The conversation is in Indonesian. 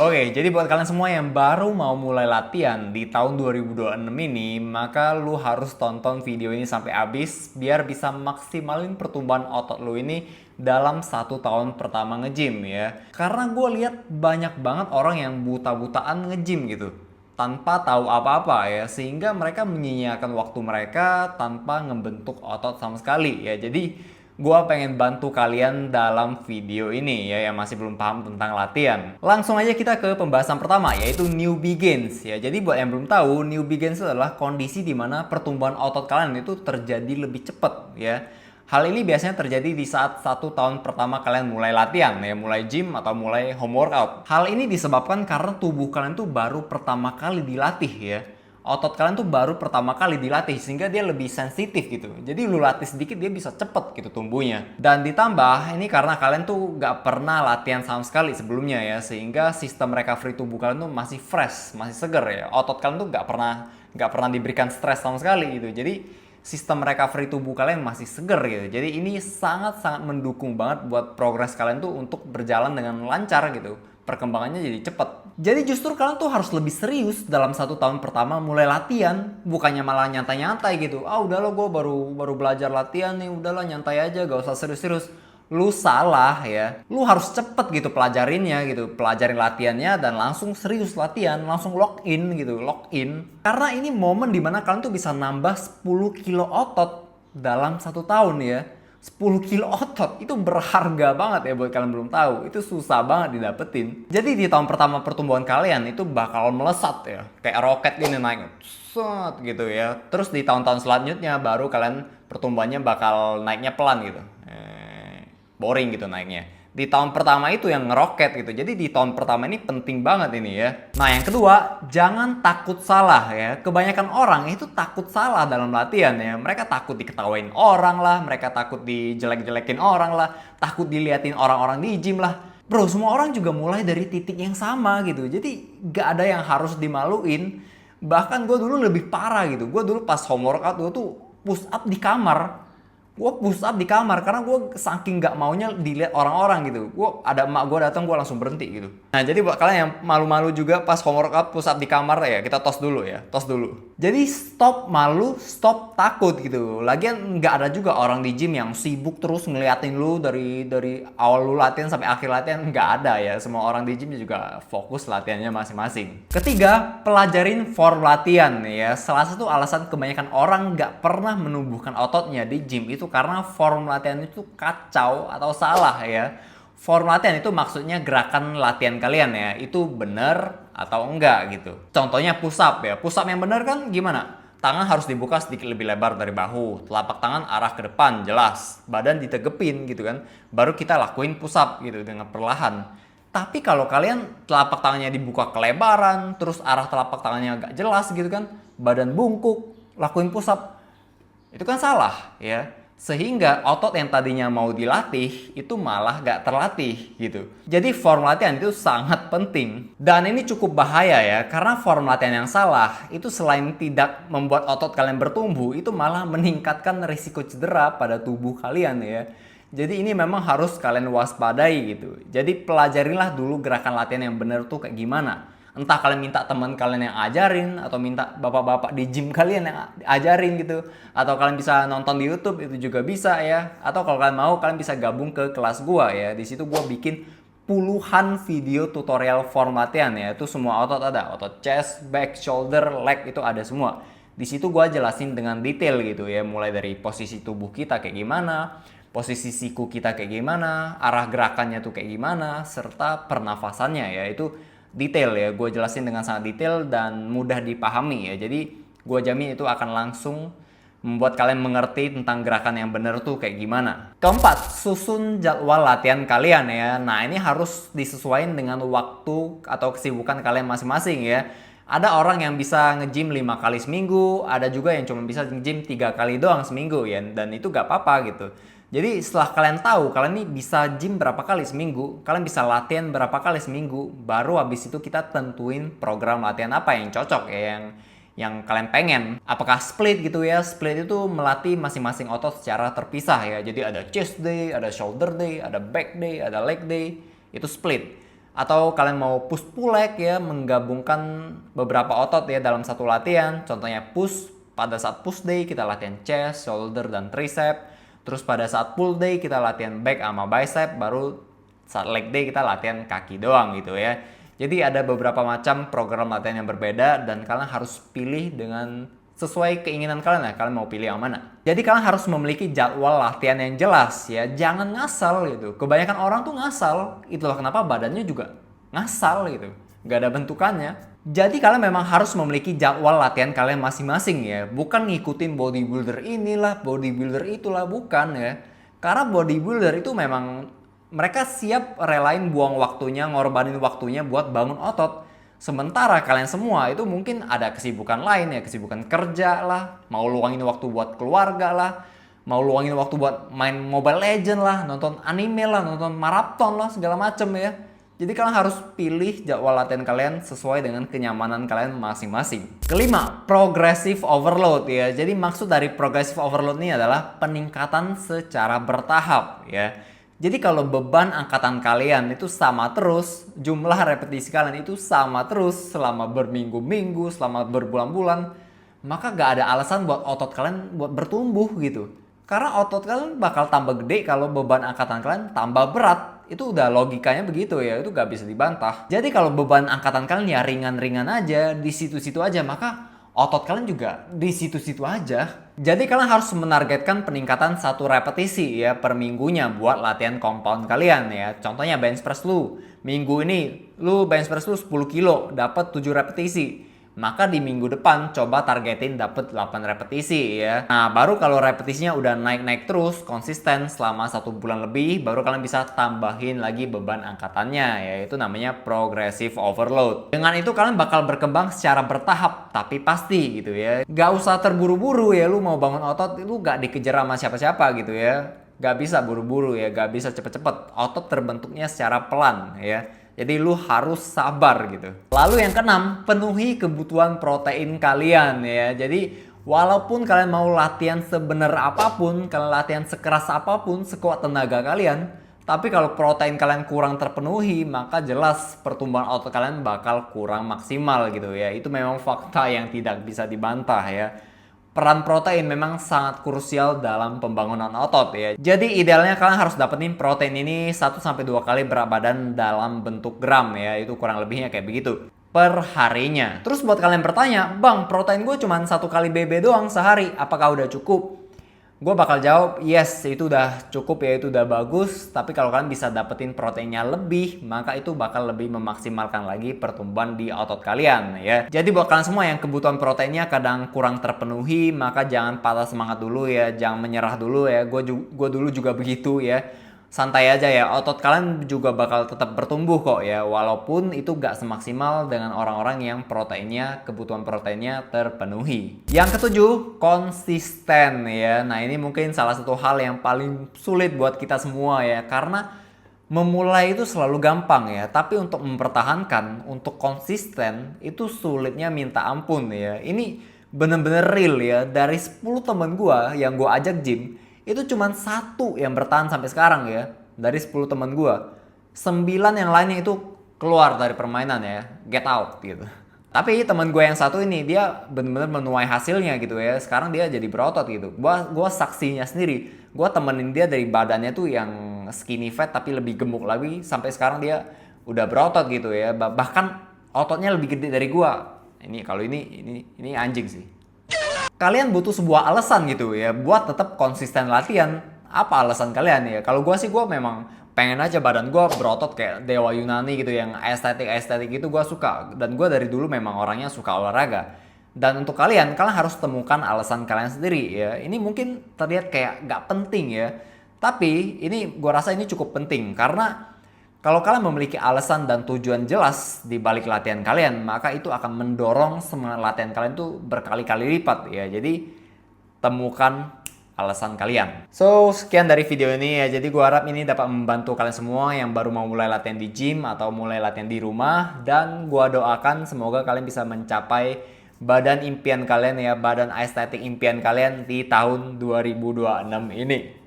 Oke, jadi buat kalian semua yang baru mau mulai latihan di tahun 2026 ini, maka lu harus tonton video ini sampai habis biar bisa maksimalin pertumbuhan otot lu ini dalam 1 tahun pertama nge-gym ya. Karena gue lihat banyak banget orang yang buta-butaan nge-gym gitu tanpa tahu apa-apa ya, sehingga mereka menyia-nyiakan waktu mereka tanpa ngebentuk otot sama sekali ya. Jadi gua pengen bantu kalian dalam video ini ya yang masih belum paham tentang latihan. Langsung aja kita ke pembahasan pertama, yaitu newbie gains ya. Jadi buat yang belum tahu, newbie gains adalah kondisi di mana pertumbuhan otot kalian itu terjadi lebih cepat ya. Hal ini biasanya terjadi di saat 1 tahun pertama kalian mulai latihan ya, mulai gym atau mulai home workout. Hal ini disebabkan karena tubuh kalian tuh baru pertama kali dilatih ya. Otot kalian tuh baru pertama kali dilatih sehingga dia lebih sensitif gitu. Jadi lu latih sedikit dia bisa cepet gitu tumbuhnya. Dan ditambah ini karena kalian tuh gak pernah latihan sama sekali sebelumnya ya, sehingga sistem recovery tubuh kalian tuh masih fresh, masih seger ya. Otot kalian tuh gak pernah diberikan stres sama sekali gitu. Jadi sistem recovery tubuh kalian masih seger gitu. Jadi ini sangat-sangat mendukung banget buat progres kalian tuh untuk berjalan dengan lancar gitu. Perkembangannya jadi cepet. Jadi justru kalian tuh harus lebih serius dalam 1 tahun pertama mulai latihan, bukannya malah nyantai-nyantai gitu. Ah udah lo, gue baru belajar latihan nih, udahlah nyantai aja, gak usah serius-serius. Lu salah ya. Lu harus cepet gitu pelajarinnya gitu, pelajarin latihannya dan langsung serius latihan, langsung lock in gitu, lock in. Karena ini momen dimana kalian tuh bisa nambah 10 kilo otot dalam 1 tahun ya. 10 kilo otot itu berharga banget ya buat kalian belum tahu. Itu susah banget didapetin. Jadi di tahun pertama pertumbuhan kalian itu bakal melesat ya. Kayak roket ini naik. Set gitu ya. Terus di tahun-tahun selanjutnya baru kalian pertumbuhannya bakal naiknya pelan gitu. Boring gitu naiknya. Di tahun pertama itu yang ngeroket gitu. Jadi di tahun pertama ini penting banget ini ya. Nah yang kedua, jangan takut salah ya. Kebanyakan orang itu takut salah dalam latihan ya. Mereka takut diketawain orang lah, mereka takut dijelek-jelekin orang lah, takut diliatin orang-orang di gym lah. Bro, semua orang juga mulai dari titik yang sama gitu. Jadi gak ada yang harus dimaluin. Bahkan gue dulu lebih parah gitu. Gue dulu pas home workout gue tuh push up di kamar. Gue push up di kamar karena gue saking gak maunya dilihat orang-orang gitu. Gue ada emak gue datang, gue langsung berhenti gitu. Nah jadi buat kalian yang malu-malu juga pas home workout push up di kamar ya, kita tos dulu ya, tos dulu. Jadi stop malu, stop takut gitu. Lagian nggak ada juga orang di gym yang sibuk terus ngeliatin lu dari awal lu latihan sampai akhir latihan, nggak ada ya. Semua orang di gym juga fokus latihannya masing-masing. Ketiga, pelajarin form latihan ya. Salah satu alasan kebanyakan orang nggak pernah menumbuhkan ototnya di gym itu karena form latihan itu kacau atau salah ya. Form latihan itu maksudnya gerakan latihan kalian ya, itu benar atau enggak gitu. Contohnya push up ya, push up yang benar kan gimana? Tangan harus dibuka sedikit lebih lebar dari bahu, telapak tangan arah ke depan jelas, badan ditegepin gitu kan. Baru kita lakuin push up gitu dengan perlahan. Tapi kalau kalian telapak tangannya dibuka kelebaran, terus arah telapak tangannya agak jelas gitu kan, badan bungkuk, lakuin push up, itu kan salah ya. Sehingga otot yang tadinya mau dilatih itu malah gak terlatih gitu. Jadi form latihan itu sangat penting. Dan ini cukup bahaya ya, karena form latihan yang salah itu selain tidak membuat otot kalian bertumbuh, itu malah meningkatkan risiko cedera pada tubuh kalian ya. Jadi ini memang harus kalian waspadai gitu. Jadi pelajarilah dulu gerakan latihan yang benar tuh kayak gimana. Entah kalian minta teman kalian yang ajarin, atau minta bapak-bapak di gym kalian yang ajarin gitu, atau kalian bisa nonton di YouTube, itu juga bisa ya. Atau kalau kalian mau, kalian bisa gabung ke kelas gua ya. Di situ gua bikin puluhan video tutorial form latihan ya. Itu semua otot ada, otot chest, back, shoulder, leg itu ada semua. Di situ gua jelasin dengan detail gitu ya, mulai dari posisi tubuh kita kayak gimana, posisi siku kita kayak gimana, arah gerakannya tuh kayak gimana, serta pernafasannya ya. Itu detail ya, gue jelasin dengan sangat detail dan mudah dipahami ya. Jadi gue jamin itu akan langsung membuat kalian mengerti tentang gerakan yang benar tuh kayak gimana. Keempat, susun jadwal latihan kalian ya. Nah ini harus disesuaikan dengan waktu atau kesibukan kalian masing-masing ya. Ada orang yang bisa nge-gym 5 kali seminggu, ada juga yang cuma bisa nge-gym 3 kali doang seminggu ya. Dan itu gak apa-apa gitu. Jadi setelah kalian tahu kalian nih bisa gym berapa kali seminggu, kalian bisa latihan berapa kali seminggu, baru habis itu kita tentuin program latihan apa yang cocok ya, yang kalian pengen. Apakah split gitu ya? Split itu melatih masing-masing otot secara terpisah ya. Jadi ada chest day, ada shoulder day, ada back day, ada leg day. Itu split. Atau kalian mau push pull leg ya, menggabungkan beberapa otot ya dalam satu latihan. Contohnya push, pada saat push day kita latihan chest, shoulder, dan tricep. Terus pada saat pull day kita latihan back sama bicep, baru saat leg day kita latihan kaki doang gitu ya. Jadi ada beberapa macam program latihan yang berbeda dan kalian harus pilih dengan sesuai keinginan kalian ya, kalian mau pilih yang mana. Jadi kalian harus memiliki jadwal latihan yang jelas ya, jangan ngasal gitu. Kebanyakan orang tuh ngasal, itulah kenapa badannya juga ngasal gitu, gak ada bentukannya. Jadi kalian memang harus memiliki jadwal latihan kalian masing-masing ya, bukan ngikutin bodybuilder inilah, bodybuilder itulah, bukan ya. Karena bodybuilder itu memang mereka siap relain buang waktunya, ngorbanin waktunya buat bangun otot. Sementara kalian semua itu mungkin ada kesibukan lain ya, kesibukan kerja lah, mau luangin waktu buat keluarga lah, mau luangin waktu buat main Mobile Legend lah, nonton anime lah, nonton maraton lah, segala macem ya. Jadi kalian harus pilih jadwal latihan kalian sesuai dengan kenyamanan kalian masing-masing. Kelima, progressive overload ya. Jadi maksud dari progressive overload ini adalah peningkatan secara bertahap ya. Jadi kalau beban angkatan kalian itu sama terus, jumlah repetisi kalian itu sama terus selama berminggu-minggu, selama berbulan-bulan, maka gak ada alasan buat otot kalian buat bertumbuh gitu. Karena otot kalian bakal tambah gede kalau beban angkatan kalian tambah berat. Itu udah logikanya begitu ya, itu gak bisa dibantah. Jadi kalau beban angkatan kalian ya ringan-ringan aja, di situ-situ aja, maka otot kalian juga di situ-situ aja. Jadi kalian harus menargetkan peningkatan 1 repetisi ya per minggunya buat latihan compound kalian ya. Contohnya bench press lu. Minggu ini lu bench press lu 10 kilo dapat 7 repetisi. Maka di minggu depan coba targetin dapat 8 repetisi ya. Nah, baru kalau repetisinya udah naik-naik terus konsisten selama 1 bulan lebih, baru kalian bisa tambahin lagi beban angkatannya, yaitu namanya progressive overload. Dengan itu kalian bakal berkembang secara bertahap tapi pasti gitu ya. Gak usah terburu-buru ya, lu mau bangun otot lu gak dikejar sama siapa-siapa gitu ya. Gak bisa buru-buru ya, gak bisa cepet-cepet. Otot terbentuknya secara pelan ya. Jadi lu harus sabar gitu. Lalu yang keenam, penuhi kebutuhan protein kalian ya. Jadi walaupun kalian mau latihan sebenar apapun, kalian latihan sekeras apapun, sekuat tenaga kalian, tapi kalau protein kalian kurang terpenuhi, maka jelas pertumbuhan otot kalian bakal kurang maksimal gitu ya. Itu memang fakta yang tidak bisa dibantah ya. Peran protein memang sangat krusial dalam pembangunan otot ya. Jadi idealnya kalian harus dapetin protein ini 1-2 kali berat badan dalam bentuk gram ya. Itu kurang lebihnya kayak begitu per harinya. Terus buat kalian bertanya, "Bang, protein gue cuma 1 kali BB doang sehari. Apakah udah cukup?" Gue bakal jawab, yes, itu udah cukup ya, itu udah bagus. Tapi kalau kalian bisa dapetin proteinnya lebih, maka itu bakal lebih memaksimalkan lagi pertumbuhan di otot kalian ya. Jadi buat kalian semua yang kebutuhan proteinnya kadang kurang terpenuhi, maka jangan patah semangat dulu ya, jangan menyerah dulu ya. Gue dulu juga begitu ya. Santai aja ya, otot kalian juga bakal tetap bertumbuh kok ya, walaupun itu gak semaksimal dengan orang-orang yang kebutuhan proteinnya terpenuhi. Yang ketujuh, konsisten ya. Nah ini mungkin salah satu hal yang paling sulit buat kita semua ya, karena memulai itu selalu gampang ya, tapi untuk mempertahankan, untuk konsisten itu sulitnya minta ampun ya. Ini bener-bener real ya, dari 10 temen gue yang gue ajak gym, itu cuma 1 yang bertahan sampai sekarang ya. Dari 10 teman gue, 9 yang lainnya itu keluar dari permainan ya, get out gitu. Tapi teman gue yang 1 ini dia benar-benar menuai hasilnya gitu ya. Sekarang dia jadi berotot gitu. Gua saksinya sendiri. Gua temenin dia dari badannya tuh yang skinny fat tapi lebih gemuk lagi, sampai sekarang dia udah berotot gitu ya. Bahkan ototnya lebih gede dari gua. Ini kalau ini anjing sih. Kalian butuh sebuah alasan gitu ya buat tetap konsisten latihan. Apa alasan kalian ya? Kalau gue sih, gue memang pengen aja badan gue berotot kayak Dewa Yunani gitu, yang estetik gitu gue suka. Dan gue dari dulu memang orangnya suka olahraga. Dan untuk kalian harus temukan alasan kalian sendiri ya. Ini mungkin terlihat kayak gak penting ya, tapi ini gue rasa ini cukup penting. Karena kalau kalian memiliki alasan dan tujuan jelas di balik latihan kalian, maka itu akan mendorong semangat latihan kalian tuh berkali-kali lipat ya. Jadi temukan alasan kalian. So, sekian dari video ini ya. Jadi gue harap ini dapat membantu kalian semua yang baru mau mulai latihan di gym atau mulai latihan di rumah. Dan gue doakan semoga kalian bisa mencapai badan impian kalian ya, badan estetik impian kalian di tahun 2026 ini.